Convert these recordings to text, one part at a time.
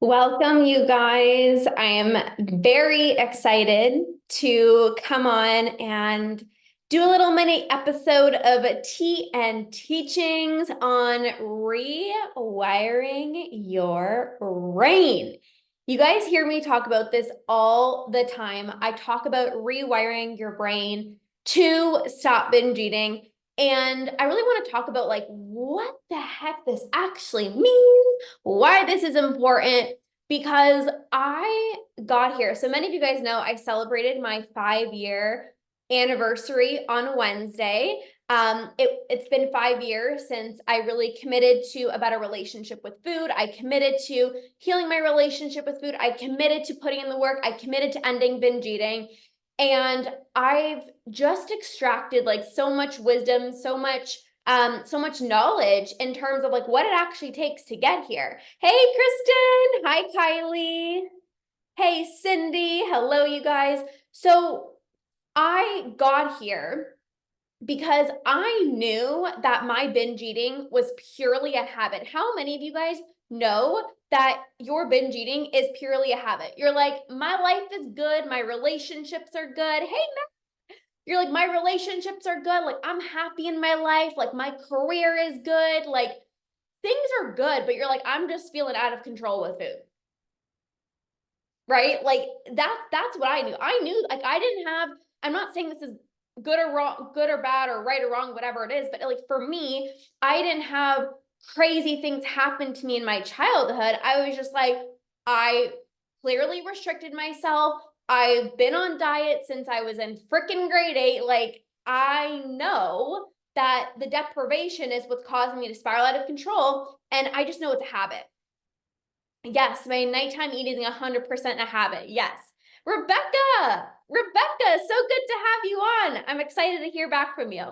Welcome, you guys. I am very excited to come on and do a little mini episode of Tea and Teachings on rewiring your brain. You guys hear me talk about this all the time. I talk about rewiring your brain to stop binge eating. And I really want to talk about what the heck this actually means, why this is important, because I got here. So many of you guys know I celebrated my 5-year anniversary on Wednesday. It's been 5 years since I really committed to a better relationship with food. I committed to healing my relationship with food. I committed to putting in the work. I committed to ending binge eating. And I've just extracted so much wisdom, so much knowledge in terms of what it actually takes to get here. Hey, Kristen. Hi, Kylie. Hey, Cindy. Hello, you guys. So I got here because I knew that my binge eating was purely a habit. How many of you guys know that your binge eating is purely a habit? You're like, my life is good. My relationships are good. Hey, you're like, my relationships are good. I'm happy in my life. My career is good. Things are good, but you're like, I'm just feeling out of control with food. Right? That's what I knew. I knew I didn't have, I'm not saying this is good or wrong, good or bad or right or wrong, whatever it is, but for me, I didn't have crazy things happen to me in my childhood. I was just I clearly restricted myself. I've been on diet since I was in freaking grade 8. I know that the deprivation is what's causing me to spiral out of control. And I just know it's a habit. Yes, my nighttime eating is 100% a habit. Yes. Rebecca, so good to have you on. I'm excited to hear back from you.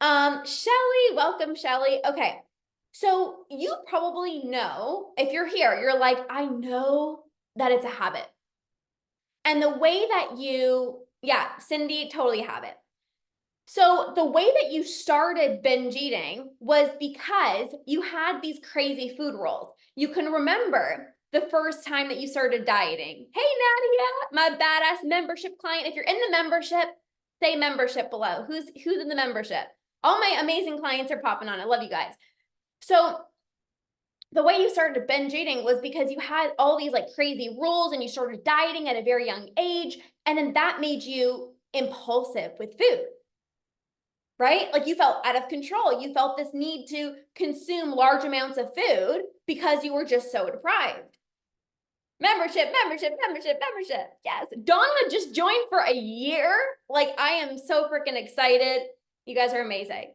Shelly, welcome, Shelly. Okay. So you probably know, if you're here, you're like, I know that it's a habit. And the way that yeah, Cindy, totally a habit. So the way that you started binge eating was because you had these crazy food rules. You can remember the first time that you started dieting. Hey, Nadia, my badass membership client. If you're in the membership, say membership below. Who's in the membership? All my amazing clients are popping on. I love you guys. So the way you started binge eating was because you had all these crazy rules and you started dieting at a very young age. And then that made you impulsive with food, right? You felt out of control. You felt this need to consume large amounts of food because you were just so deprived. Membership. Yes. Donna just joined for a year. I am so freaking excited. You guys are amazing.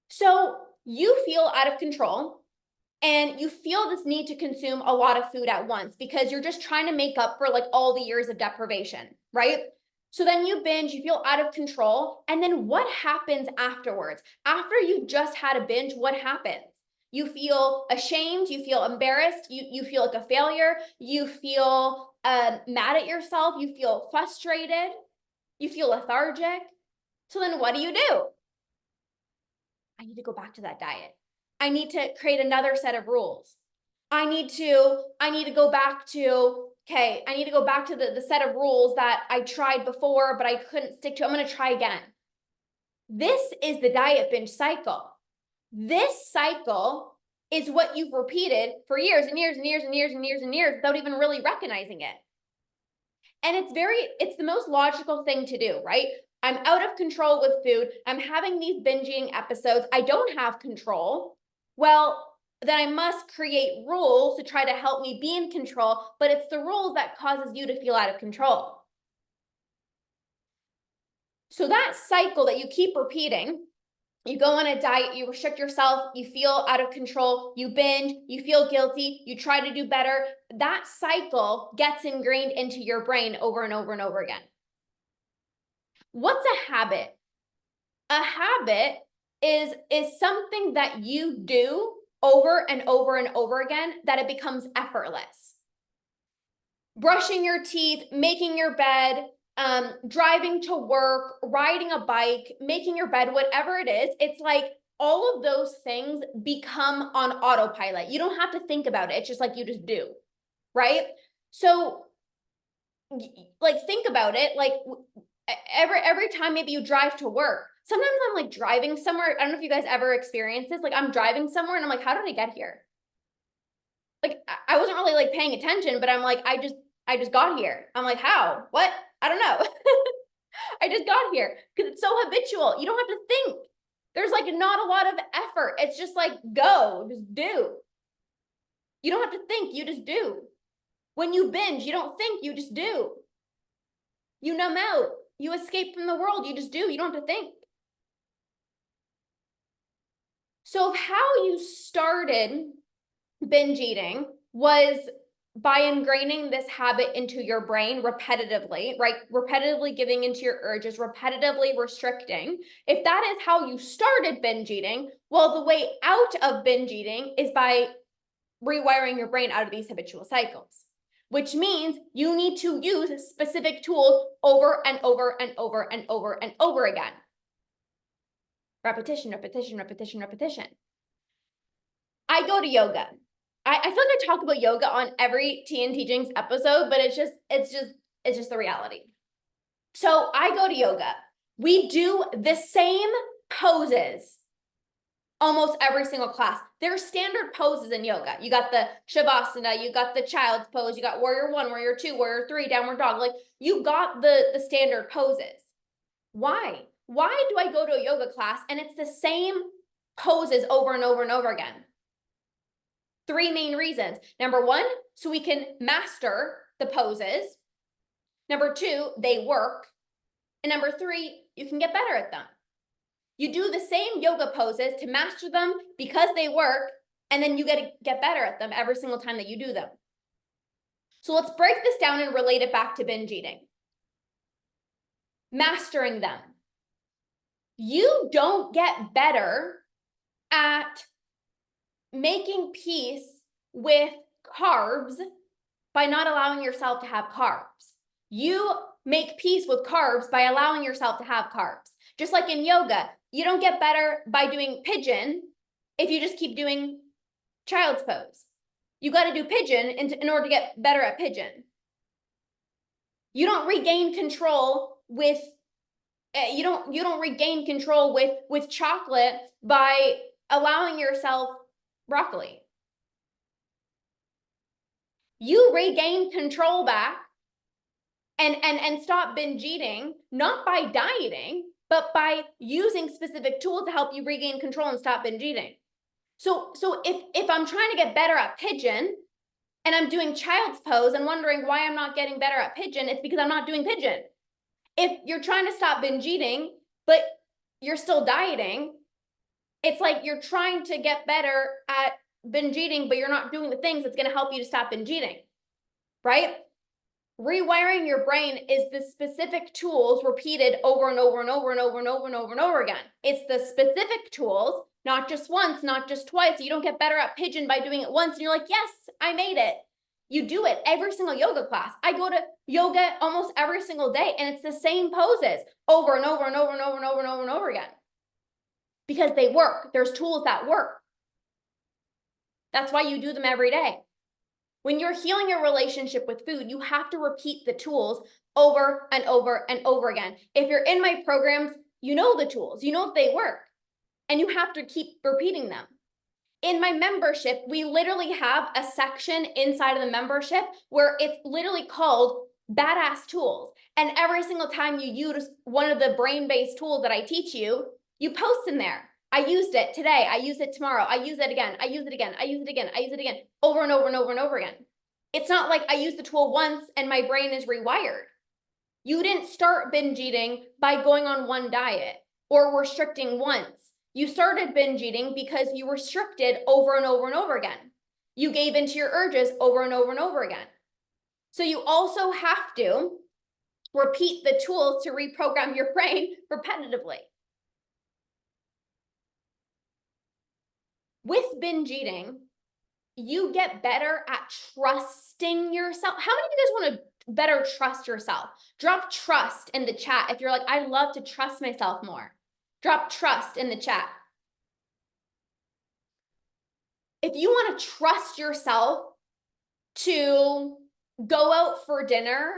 So you feel out of control and you feel this need to consume a lot of food at once because you're just trying to make up for all the years of deprivation, right? So then you binge, you feel out of control. And then what happens afterwards? After you just had a binge, what happens? You feel ashamed, you feel embarrassed, you feel like a failure, you feel mad at yourself, you feel frustrated, you feel lethargic. So then what do? I need to go back to that diet. I need to create another set of rules. I need to go back to, okay, I need to go back to the set of rules that I tried before, but I couldn't stick to. I'm going to try again. This is the diet binge cycle. This cycle is what you've repeated for years and years and years and years and years and years without even really recognizing it. And it's the most logical thing to do, right? I'm out of control with food. I'm having these binging episodes. I don't have control. Well, then I must create rules to try to help me be in control, but it's the rules that causes you to feel out of control. So that cycle that you keep repeating, you go on a diet, you restrict yourself, you feel out of control, you binge, you feel guilty, you try to do better. That cycle gets ingrained into your brain over and over and over again. What's a habit? A habit is something that you do over and over and over again that it becomes effortless. Brushing your teeth, making your bed, driving to work, riding a bike, making your bed, whatever it is, it's all of those things become on autopilot. You don't have to think about it. It's just you just do. right? So like, think about it. Like every time maybe you drive to work, sometimes I'm like driving somewhere. I don't know if you guys ever experience this. Like I'm driving somewhere and I'm like, how did I get here? Like I wasn't really like paying attention, but I'm like, I just got here. I'm like, how? What? I don't know. I just got here because it's so habitual. You don't have to think. There's like not a lot of effort. It's just like go, just do. You don't have to think, you just do. When you binge, you don't think, you just do. You numb out, you escape from the world, you just do. You don't have to think. So how you started binge eating was by ingraining this habit into your brain repetitively, right? Repetitively giving into your urges, repetitively restricting. If that is how you started binge eating, well, the way out of binge eating is by rewiring your brain out of these habitual cycles, which means you need to use specific tools over and over and over and over and over again. Repetition, repetition, repetition, repetition. I go to yoga. I feel like I talk about yoga on every Tea and Teachings episode, but it's just the reality. So I go to yoga. We do the same poses almost every single class. There are standard poses in yoga. You got the Shavasana, you got the child's pose, you got warrior 1, warrior 2, warrior 3, downward dog. Like you got the standard poses. Why? Why do I go to a yoga class and it's the same poses over and over and over again? 3 main reasons. Number 1, so we can master the poses. Number 2, they work. And number 3, you can get better at them. You do the same yoga poses to master them because they work, and then you get better at them every single time that you do them. So let's break this down and relate it back to binge eating. Mastering them. You don't get better at making peace with carbs by not allowing yourself to have carbs. You make peace with carbs by allowing yourself to have carbs. Just like in yoga, you don't get better by doing pigeon if you just keep doing child's pose. You got to do pigeon in order to get better at pigeon. You don't regain control with you don't regain control with chocolate by allowing yourself broccoli. You regain control back and stop binge eating, not by dieting, but by using specific tools to help you regain control and stop binge eating. So if I'm trying to get better at pigeon and I'm doing child's pose and wondering why I'm not getting better at pigeon, it's because I'm not doing pigeon. If you're trying to stop binge eating, but you're still dieting, it's like you're trying to get better at binge eating, but you're not doing the things that's going to help you to stop binge eating, right? Rewiring your brain is the specific tools repeated over and over and over and over and over and over and over again. It's the specific tools, not just once, not just twice. You don't get better at pigeon by doing it once and you're like, yes, I made it. You do it every single yoga class. I go to yoga almost every single day and it's the same poses over and over and over and over and over and over and over again. Because they work. There's tools that work. That's why you do them every day. When you're healing your relationship with food, you have to repeat the tools over and over and over again. If you're in my programs, you know the tools, you know that they work, and you have to keep repeating them. In my membership, we literally have a section inside of the membership where it's literally called Badass Tools. And every single time you use one of the brain-based tools that I teach you, you post in there. I used it today. I use it tomorrow. I use it again. I use it again. I use it again. I use it again, over and over and over and over again. It's not like I use the tool once and my brain is rewired. You didn't start binge eating by going on one diet or restricting once. You started binge eating because you restricted over and over and over again. You gave into your urges over and over and over again. So you also have to repeat the tools to reprogram your brain repetitively. With binge eating, you get better at trusting yourself. How many of you guys want to better trust yourself? Drop trust in the chat if you're like, I love to trust myself more. Drop trust in the chat. If you want to trust yourself to go out for dinner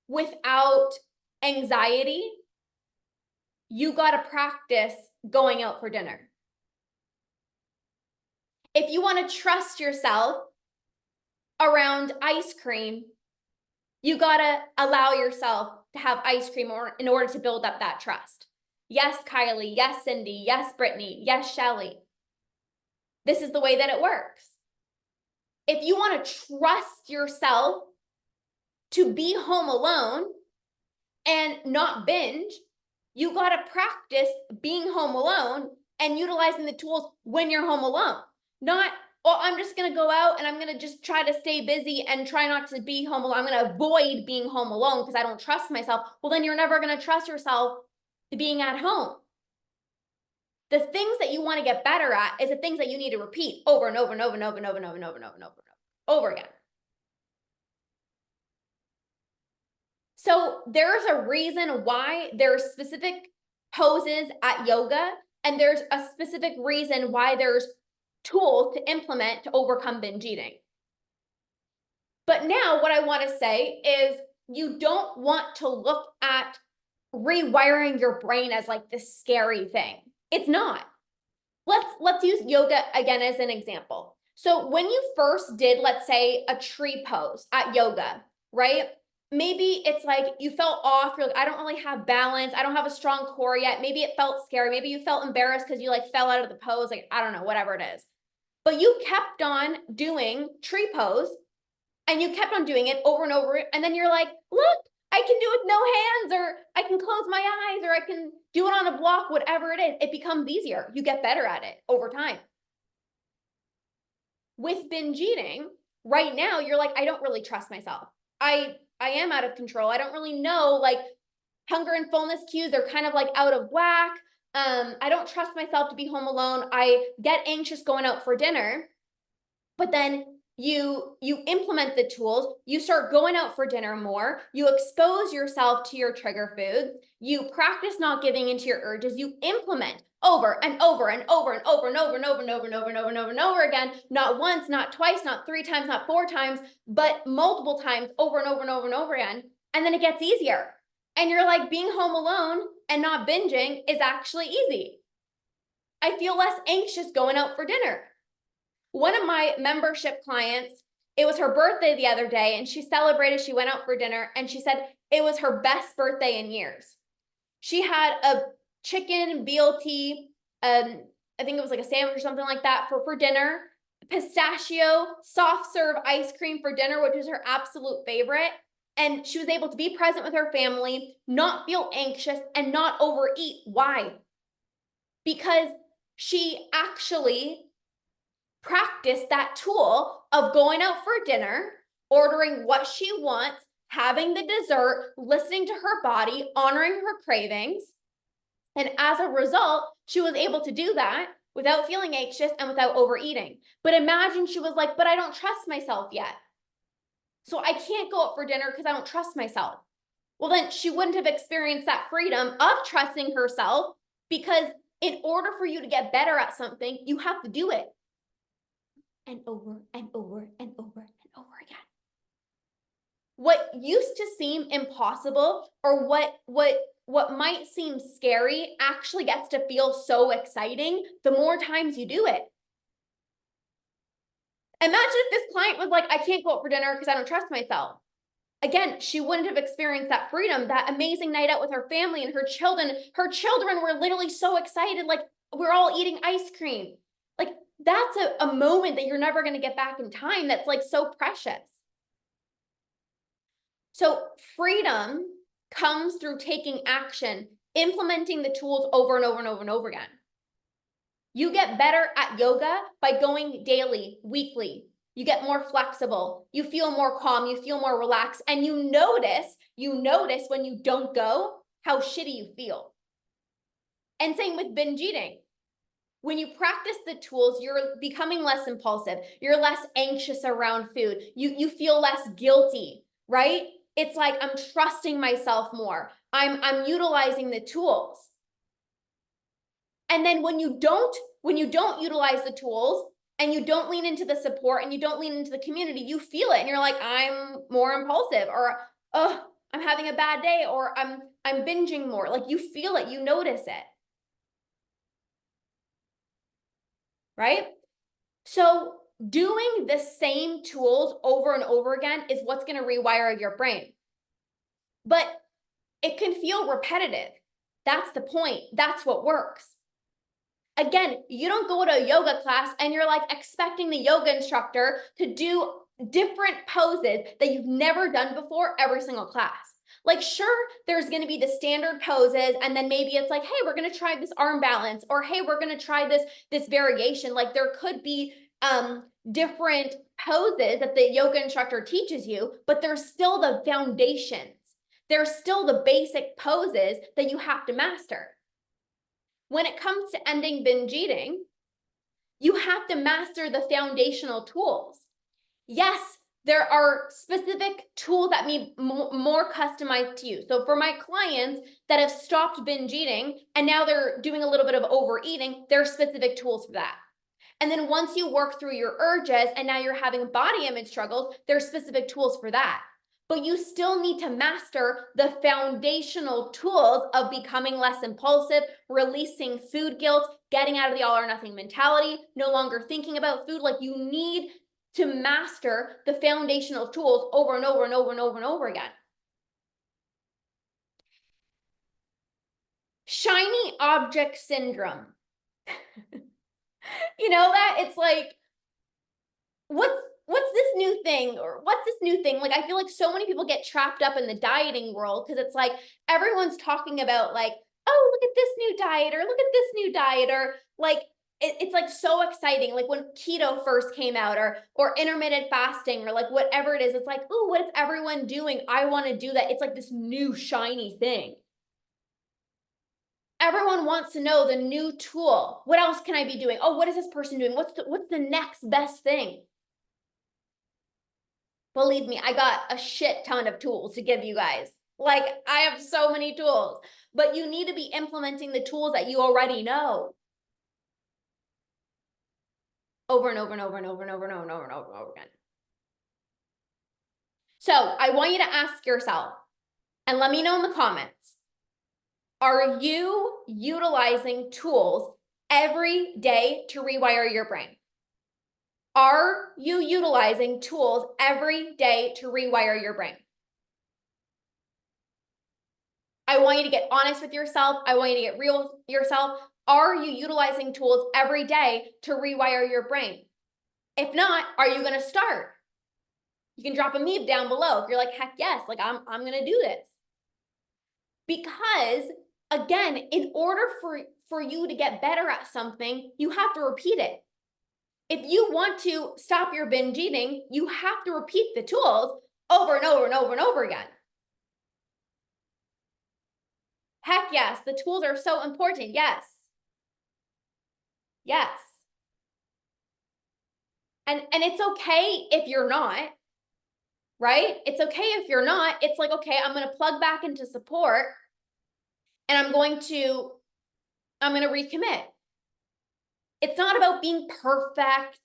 without anxiety, you got to practice going out for dinner. If you want to trust yourself around ice cream, you got to allow yourself to have ice cream in order to build up that trust. Yes, Kylie. Yes, Cindy. Yes, Brittany. Yes, Shelly. This is the way that it works. If you want to trust yourself to be home alone and not binge, you got to practice being home alone and utilizing the tools when you're home alone. Not, oh, I'm just going to go out and I'm going to just try to stay busy and try not to be home alone. I'm going to avoid being home alone because I don't trust myself. Well, then you're never going to trust yourself to being at home. The things that you want to get better at is the things that you need to repeat over and over and over and over and over and over and over and over and over again. So there's a reason why there's specific poses at yoga, and there's a specific reason why there's tools to implement to overcome binge eating. But now what I want to say is you don't want to look at rewiring your brain as like this scary thing. It's not. Let's use yoga again as an example. So when you first did, let's say, a tree pose at yoga, right? Maybe it's like you felt off. You're like, I don't really have balance. I don't have a strong core yet. Maybe it felt scary. Maybe you felt embarrassed because you like fell out of the pose. Like, I don't know, whatever it is. But you kept on doing tree pose and you kept on doing it over and over. And then you're like, look, I can do it with no hands, or I can close my eyes, or I can do it on a block, whatever it is. It becomes easier. You get better at it over time. With binge eating, right now, you're like, I don't really trust myself. I am out of control. I don't really know, like, hunger and fullness cues, they're kind of like out of whack. I don't trust myself to be home alone. I get anxious going out for dinner. But then you implement the tools, you start going out for dinner more, you expose yourself to your trigger foods, you practice not giving into your urges, you implement over and over and over and over and over and over and over and over and over and over and over again, not once, not twice, not 3 times, not 4 times, but multiple times over and over and over and over again. And then it gets easier. And you're like, being home alone and not binging is actually easy. I feel less anxious going out for dinner. One of my membership clients, it was her birthday the other day, and she celebrated, she went out for dinner, and she said it was her best birthday in years. She had a chicken BLT, I think it was like a sandwich or something like that for dinner, pistachio, soft serve ice cream for dinner, which is her absolute favorite. And she was able to be present with her family, not feel anxious, and not overeat. Why? Because she actually practice that tool of going out for dinner, ordering what she wants, having the dessert, listening to her body, honoring her cravings. And as a result, she was able to do that without feeling anxious and without overeating. But imagine she was like, but I don't trust myself yet. So I can't go out for dinner because I don't trust myself. Well, then she wouldn't have experienced that freedom of trusting herself, because in order for you to get better at something, you have to do it. And over and over and over and over again. What used to seem impossible, or what might seem scary, actually gets to feel so exciting the more times you do it. Imagine if this client was like, I can't go out for dinner because I don't trust myself. Again, she wouldn't have experienced that freedom, that amazing night out with her family and her children. Her children were literally so excited, like, we're all eating ice cream. Like, that's a moment that you're never going to get back in time. That's like so precious. So freedom comes through taking action, implementing the tools over and over and over and over again. You get better at yoga by going daily, weekly. You get more flexible. You feel more calm. You feel more relaxed. And you notice when you don't go, how shitty you feel. And same with binge eating. When you practice the tools, you're becoming less impulsive. You're less anxious around food. You feel less guilty, right? It's like, I'm trusting myself more. I'm utilizing the tools. And then when you don't utilize the tools, and you don't lean into the support and you don't lean into the community, you feel it and you're like, I'm more impulsive, or oh, I'm having a bad day, or I'm binging more. Like, you feel it, you notice it. Right? So doing the same tools over and over again is what's going to rewire your brain. But it can feel repetitive. That's the point. That's what works. Again, you don't go to a yoga class and you're like expecting the yoga instructor to do different poses that you've never done before every single class. Like, sure, there's going to be the standard poses, and then maybe it's like, hey, we're going to try this arm balance, or hey, we're going to try this variation. Like, there could be different poses that the yoga instructor teaches you, but there's still the foundations. There's still the basic poses that you have to master. When it comes to ending binge eating, you have to master the foundational tools. Yes, there are specific tools that be more customized to you. So for my clients that have stopped binge eating and now they're doing a little bit of overeating, there are specific tools for that. And then once you work through your urges and now you're having body image struggles, there's specific tools for that. But you still need to master the foundational tools of becoming less impulsive, releasing food guilt, getting out of the all or nothing mentality, no longer thinking about food. Like, you need to master the foundational tools over and over and over and over and over again. Shiny object syndrome. You know that? It's like, what's this new thing, or what's this new thing? Like, I feel like so many people get trapped up in the dieting world because it's like everyone's talking about like, oh, look at this new diet, or look at this new diet, or like it's like so exciting. Like when keto first came out, or intermittent fasting, or like whatever it is, it's like, oh, what's everyone doing? I want to do that. It's like this new shiny thing. Everyone wants to know the new tool. What else can I be doing? Oh, what is this person doing? What's the next best thing? Believe me, I got a shit ton of tools to give you guys. Like, I have so many tools, but you need to be implementing the tools that you already know over and over and over and over and over and over and over and over and over again. So I want you to ask yourself, and let me know in the comments, are you utilizing tools every day to rewire your brain? Are you utilizing tools every day to rewire your brain? I want you to get honest with yourself. I want you to get real with yourself. Are you utilizing tools every day to rewire your brain? If not, are you going to start? You can drop a meme down below if you're like, heck yes, like I'm going to do this. Because again, in order for you to get better at something, you have to repeat it. If you want to stop your binge eating, you have to repeat the tools over and over and over and over again. Heck yes, the tools are so important. Yes. Yes. And it's okay if you're not, right? It's okay if you're not. It's like, okay, I'm going to plug back into support and I'm going to recommit. It's not about being perfect.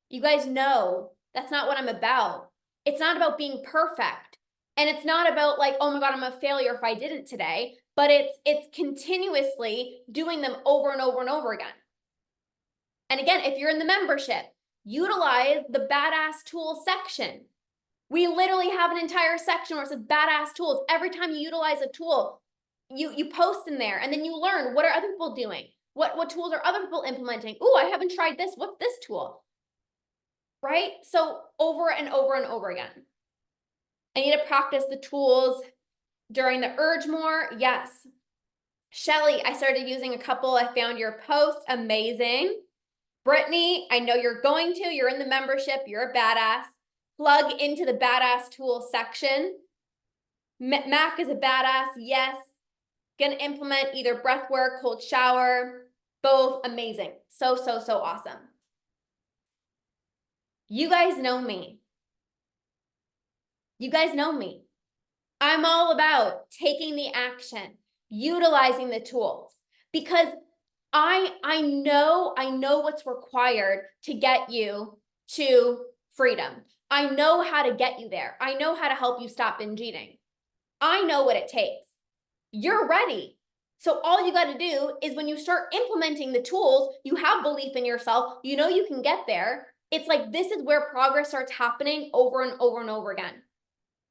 You guys know that's not what I'm about. It's not about being perfect. And it's not about like, oh my God, I'm a failure if I didn't today, but it's continuously doing them over and over and over again. And again, if you're in the membership, utilize the badass tools section. We literally have an entire section where it says badass tools. Every time you utilize a tool, you post in there, and then you learn, what are other people doing? What tools are other people implementing? Oh, I haven't tried this. What's this tool? Right? So over and over and over again. I need to practice the tools during the urge more. Yes. Shelly, I started using a couple. I found your post. Amazing. Brittany, I know you're going to. You're in the membership. You're a badass. Plug into the badass tools section. Mac is a badass. Yes. Gonna implement either breath work, cold shower, both amazing. So awesome. You guys know me. You guys know me. I'm all about taking the action, utilizing the tools, because I know what's required to get you to freedom. I know how to get you there. I know how to help you stop binge eating. I know what it takes. You're ready. So all you got to do is when you start implementing the tools, you have belief in yourself, you know you can get there. It's like this is where progress starts happening over and over and over again.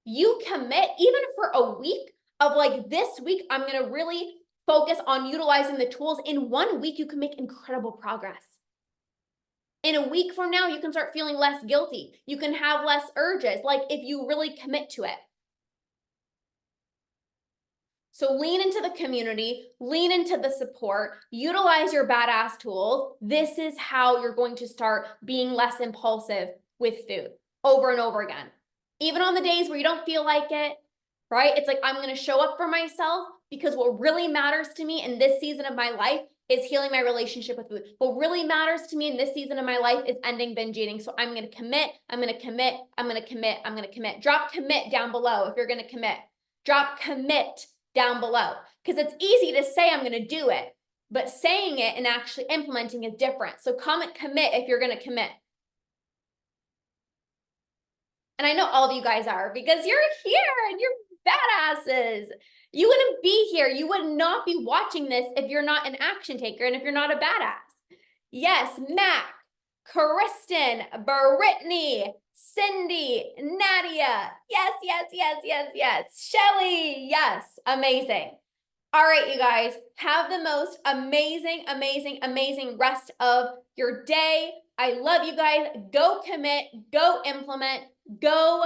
You commit even for a week of like this week, I'm going to really focus on utilizing the tools. In 1 week, you can make incredible progress. In a week from now, you can start feeling less guilty. You can have less urges, like if you really commit to it. So lean into the community, lean into the support, utilize your badass tools. This is how you're going to start being less impulsive with food over and over again. Even on the days where you don't feel like it, right? It's like, I'm going to show up for myself because what really matters to me in this season of my life is healing my relationship with food. What really matters to me in this season of my life is ending binge eating. So I'm going to commit, I'm going to commit, I'm going to commit, I'm going to commit. Drop commit down below if you're going to commit. Drop commit down below, because it's easy to say I'm going to do it, but saying it and actually implementing is different. So comment commit if you're going to commit. And I know all of you guys are, because you're here and you're badasses. You wouldn't be here. You would not be watching this if you're not an action taker and if you're not a badass. Yes, Mac, Kristen, Brittany, Cindy, Nadia. Yes, yes, yes, yes, yes. Shelly. Yes. Amazing. All right, you guys, have the most amazing, amazing, amazing rest of your day. I love you guys. Go commit, go implement, go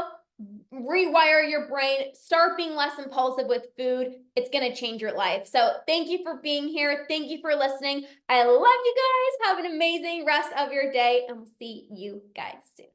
rewire your brain, start being less impulsive with food. It's going to change your life. So thank you for being here. Thank you for listening. I love you guys. Have an amazing rest of your day, and we'll see you guys soon.